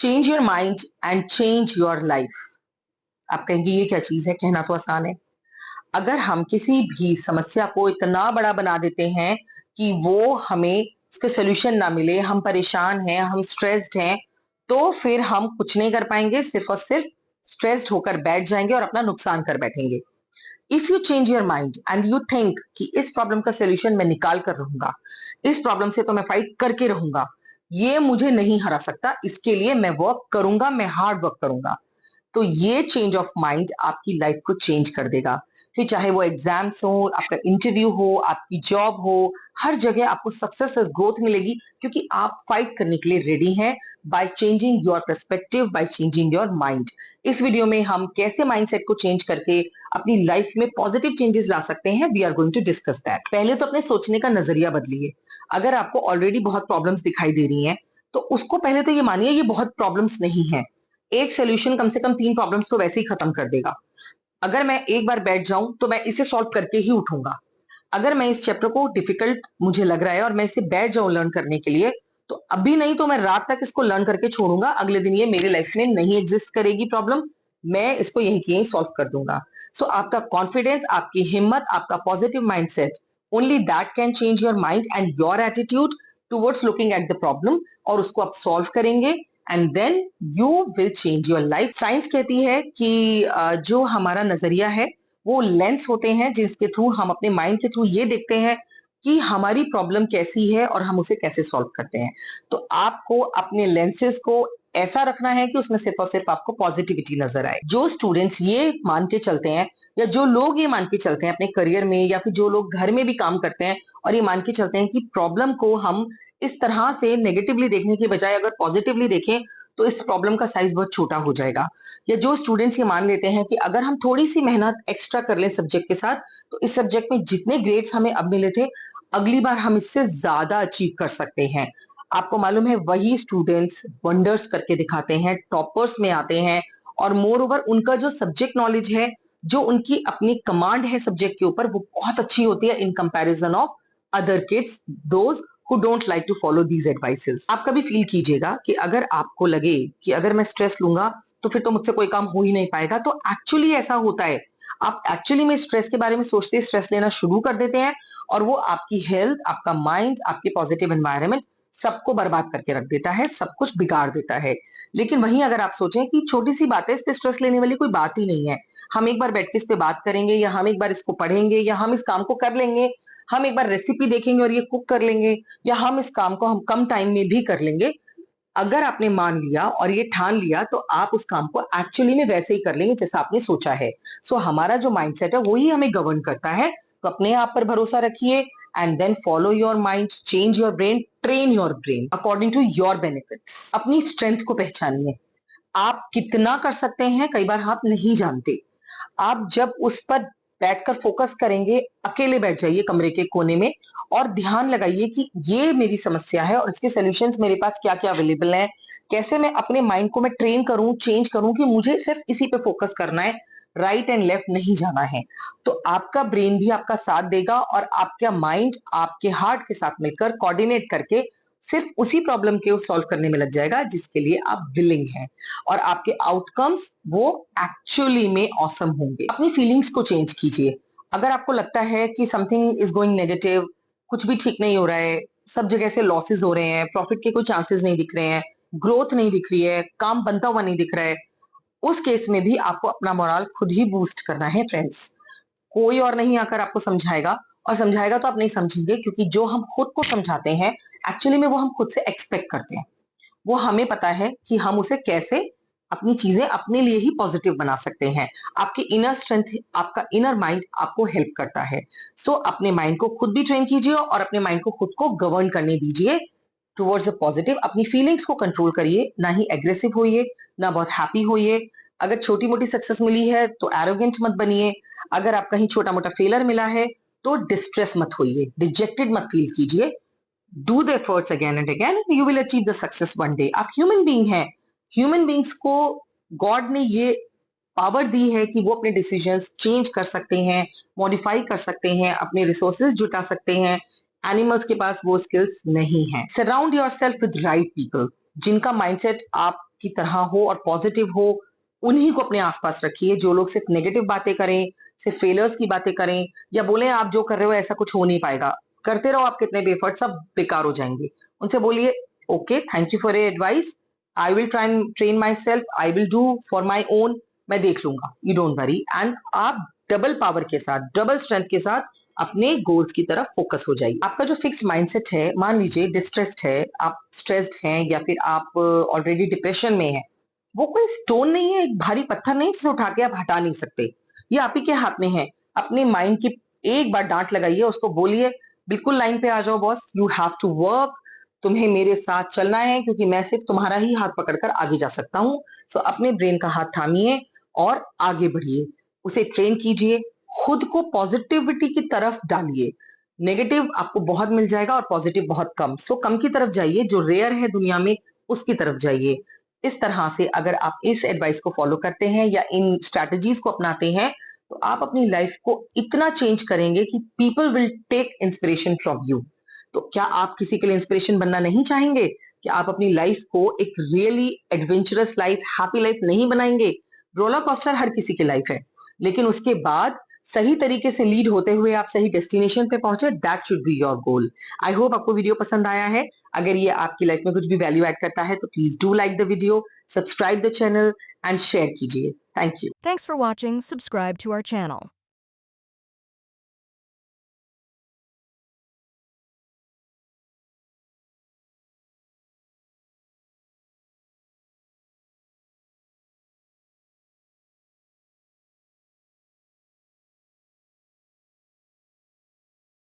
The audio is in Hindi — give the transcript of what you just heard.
Change your mind and change your life. आप कहेंगे ये क्या चीज है, कहना तो आसान है। अगर हम किसी भी समस्या को इतना बड़ा बना देते हैं कि वो हमें उसके सोल्यूशन ना मिले, हम परेशान हैं, हम स्ट्रेस्ड हैं, तो फिर हम कुछ नहीं कर पाएंगे, सिर्फ और सिर्फ स्ट्रेस्ड होकर बैठ जाएंगे और अपना नुकसान कर बैठेंगे। If you change your mind and you think कि इस प्रॉब्लम का सोल्यूशन मैं निकाल कर रहूंगा, इस प्रॉब्लम से तो मैं फाइट करके रहूंगा, ये मुझे नहीं हरा सकता, इसके लिए मैं वर्क करूंगा, मैं हार्ड वर्क करूंगा, तो ये चेंज ऑफ माइंड आपकी लाइफ को चेंज कर देगा। फिर चाहे वो एग्जाम्स हो, आपका इंटरव्यू हो, आपकी जॉब हो, हर जगह आपको सक्सेस और ग्रोथ मिलेगी, क्योंकि आप फाइट करने के लिए रेडी हैं by changing your perspective, by changing your mind. इस वीडियो में हम कैसे माइंडसेट को चेंज करके अपनी लाइफ में पॉजिटिव चेंजेस ला सकते हैं, we are going to discuss that. पहले तो अपने सोचने का नजरिया बदलिए। अगर आपको ऑलरेडी बहुत प्रॉब्लम्स दिखाई दे रही हैं, तो उसको पहले तो ये मानिए ये बहुत प्रॉब्लम्स नहीं है। एक सोल्यूशन कम से कम 3 प्रॉब्लम्स तो वैसे ही खत्म कर देगा। अगर मैं एक बार बैठ जाऊं तो मैं इसे सॉल्व करके ही उठूंगा। अगर मैं इस चैप्टर को डिफिकल्ट मुझे लग रहा है और मैं इसे बैठ जाऊं लर्न करने के लिए, तो अभी नहीं तो मैं रात तक इसको लर्न करके छोड़ूंगा, अगले दिन ये मेरी लाइफ में नहीं एग्जिस्ट करेगी प्रॉब्लम, मैं इसको यहीं की यहीं सॉल्व कर दूंगा। सो आपका कॉन्फिडेंस, आपकी हिम्मत, आपका positive mindset, only that can change your mind and your attitude towards looking at the problem, और उसको आप सॉल्व करेंगे and then you will change your life. Science कहती है कि जो हमारा नजरिया है वो लेंस होते हैं जिसके थ्रू हम अपने माइंड के थ्रू ये देखते हैं कि हमारी प्रॉब्लम कैसी है और हम उसे कैसे सॉल्व करते हैं। तो आपको अपने लेंसेज को ऐसा रखना है कि उसमें सिर्फ और सिर्फ आपको पॉजिटिविटी नजर आए। जो स्टूडेंट्स ये मान के चलते हैं, या जो लोग ये मान के चलते हैं अपने करियर में, या फिर जो लोग घर में भी काम करते हैं और ये मान के चलते हैं कि प्रॉब्लम को हम इस तरह से नेगेटिवली देखने के बजाय अगर पॉजिटिवली देखें तो इस प्रॉब्लम का साइज बहुत छोटा हो जाएगा, या जो स्टूडेंट्स ये मान लेते हैं कि अगर हम थोड़ी सी मेहनत एक्स्ट्रा कर लें सब्जेक्ट के साथ, तो इस सब्जेक्ट में जितने ग्रेड्स हमें अब मिले थे, अगली बार हम इससे ज्यादा अचीव कर सकते हैं। आपको मालूम है वही स्टूडेंट्स वंडर्स करके दिखाते हैं, टॉपर्स में आते हैं, और मोर ओवर उनका जो सब्जेक्ट नॉलेज है, जो उनकी अपनी कमांड है सब्जेक्ट के ऊपर, वो बहुत अच्छी होती है in comparison of other kids, those who don't like to follow these advices। आप कभी फील कीजिएगा कि अगर आपको लगे कि अगर मैं स्ट्रेस लूंगा तो फिर तो मुझसे कोई काम हो ही नहीं पाएगा, तो एक्चुअली ऐसा होता है। आप एक्चुअली में स्ट्रेस के बारे में सोचते स्ट्रेस लेना शुरू कर देते हैं, और वो आपकी हेल्थ, आपका माइंड, आपके पॉजिटिव एनवायरनमेंट सबको बर्बाद करके रख देता है, सब कुछ बिगाड़ देता है। लेकिन वहीं अगर आप सोचें कि छोटी सी बात है, इस पे स्ट्रेस लेने वाली कोई बात ही नहीं है, हम एक बार बैठ के इस पे बात करेंगे, या हम एक बार इसको पढ़ेंगे, या हम इस काम को कर लेंगे, हम एक बार रेसिपी देखेंगे और ये कुक कर लेंगे, या हम इस काम को हम कम टाइम में भी कर लेंगे। अगर आपने मान लिया और ये ठान लिया, तो आप उस काम को एक्चुअली में वैसे ही कर लेंगे जैसा आपने सोचा है। सो हमारा जो माइंडसेट है वो ही हमें गवर्न करता है। तो अपने आप पर भरोसा रखिए and then follow your mind, change your brain, train your brain according to your benefits. अपनी स्ट्रेंथ को पहचानिए। आप कितना कर सकते हैं कई बार आप नहीं जानते। आप जब उस पर बैठकर फोकस करेंगे, अकेले बैठ जाइए कमरे के कोने में और ध्यान लगाइए कि ये मेरी समस्या है और इसके सॉल्यूशंस मेरे पास क्या क्या अवेलेबल हैं, कैसे मैं अपने माइंड को मैं ट्रेन करूं, चेंज करूं कि मुझे सिर्फ इसी पे फोकस करना है, राइट एंड लेफ्ट नहीं जाना है। तो आपका ब्रेन भी आपका साथ देगा और आपका माइंड आपके हार्ट के साथ मिलकर कोऑर्डिनेट करके सिर्फ उसी प्रॉब्लम के सॉल्व करने में लग जाएगा जिसके लिए आप विलिंग हैं, और आपके आउटकम्स वो एक्चुअली में ऑसम होंगे। अपनी फीलिंग्स को चेंज कीजिए। अगर आपको लगता है कि समथिंग इज गोइंग नेगेटिव, कुछ भी ठीक नहीं हो रहा है, सब जगह से लॉसेस हो रहे हैं, प्रॉफिट के कोई चांसेस नहीं दिख रहे हैं, ग्रोथ नहीं दिख रही है, काम बनता हुआ नहीं दिख रहा है, उस केस में भी आपको अपना मोरल खुद ही बूस्ट करना है फ्रेंड्स। कोई और नहीं आकर आपको समझाएगा, और समझाएगा तो आप नहीं समझेंगे, क्योंकि जो हम खुद को समझाते हैं एक्चुअली में वो हम खुद से एक्सपेक्ट करते हैं। वो हमें पता है कि हम उसे कैसे अपनी चीजें अपने लिए ही पॉजिटिव बना सकते हैं। आपकी इनर स्ट्रेंथ, आपका इनर माइंड आपको हेल्प करता है। सो अपने माइंड को खुद भी ट्रेन कीजिए और अपने माइंड को खुद को गवर्न करने दीजिए टुवर्ड्स अ पॉजिटिव। अपनी फीलिंग्स को कंट्रोल करिए, ना ही एग्रेसिव होइए, ना बहुत हैप्पी होइए। अगर छोटी मोटी सक्सेस मिली है तो एरोगेंट मत बनिए। अगर आप कहीं छोटा मोटा फेलर मिला है तो डिस्ट्रेस मत होइए, डिजेक्टेड मत फील कीजिए। Do the efforts again and again, you will achieve the success one day. आप ह्यूमन बीइंग हैं। ह्यूमन बीइंग्स को गॉड ने ये पावर दी है कि वो अपने डिसीजंस चेंज कर सकते हैं, मॉडिफाई कर सकते हैं, अपने रिसोर्सेज जुटा सकते हैं। एनिमल्स के पास वो स्किल्स नहीं है। Surround your self with right people. जिनका माइंडसेट आपकी तरह हो और पॉजिटिव हो, उन्हीं को अपने आसपास रखिए। जो लोग सिर्फ नेगेटिव बातें करें, सिर्फ फेलियर्स की बातें करें या बोले आप जो कर रहे हो ऐसा कुछ हो नहीं पाएगा, करते रहो, आप कितने भी एफर्ट, सब बेकार हो जाएंगे। उनसे बोलिए okay, thank you for your advice, I will try and train my self, I will do for my own, मैं देख लूंगा, यू डोंट वरी। एंड आप डबल पावर के साथ, डबल स्ट्रेंथ के साथ अपने गोल्स की तरफ फोकस हो जाइए। आपका जो फिक्स माइंडसेट है, मान लीजिए डिस्ट्रेस्ड है, आप स्ट्रेस्ड हैं या फिर आप ऑलरेडी डिप्रेशन में हैं, वो कोई स्टोन नहीं है, एक भारी पत्थर नहीं जिसे उठा के आप हटा नहीं सकते। ये आप ही के हाथ में है। अपने माइंड की एक बार डांट लगाइए, उसको बोलिए बिल्कुल लाइन पे आ जाओ boss, you have to work, तुम्हें मेरे साथ चलना है क्योंकि मैं सिर्फ तुम्हारा ही हाथ पकड़कर आगे जा सकता हूं। सो अपने ब्रेन का हाथ थामिए और आगे बढ़िए, उसे ट्रेन कीजिए, खुद को पॉजिटिविटी की तरफ डालिए। नेगेटिव आपको बहुत मिल जाएगा और पॉजिटिव बहुत कम। सो कम की तरफ जाइए, जो रेयर है दुनिया में उसकी तरफ जाइए। इस तरह से अगर आप इस एडवाइस को फॉलो करते हैं या इन स्ट्रैटेजीज को अपनाते हैं, तो आप अपनी लाइफ को इतना चेंज करेंगे कि people will take inspiration from you. तो क्या आप किसी के लिए इंस्पिरेशन बनना नहीं चाहेंगे? क्या आप अपनी लाइफ को एक really adventurous life, happy life नहीं बनाएंगे? रोलर कोस्टर हर किसी की लाइफ है, लेकिन उसके बाद सही तरीके से लीड होते हुए आप सही डेस्टिनेशन पे पहुंचे, that should be your goal. I hope आपको वीडियो पसंद आया है। अगर ये आपकी लाइफ में कुछ भी वैल्यू ऐड करता है तो please do like the video, subscribe the channel and share कीजिए। Thank you. Thanks for watching. Subscribe to our channel.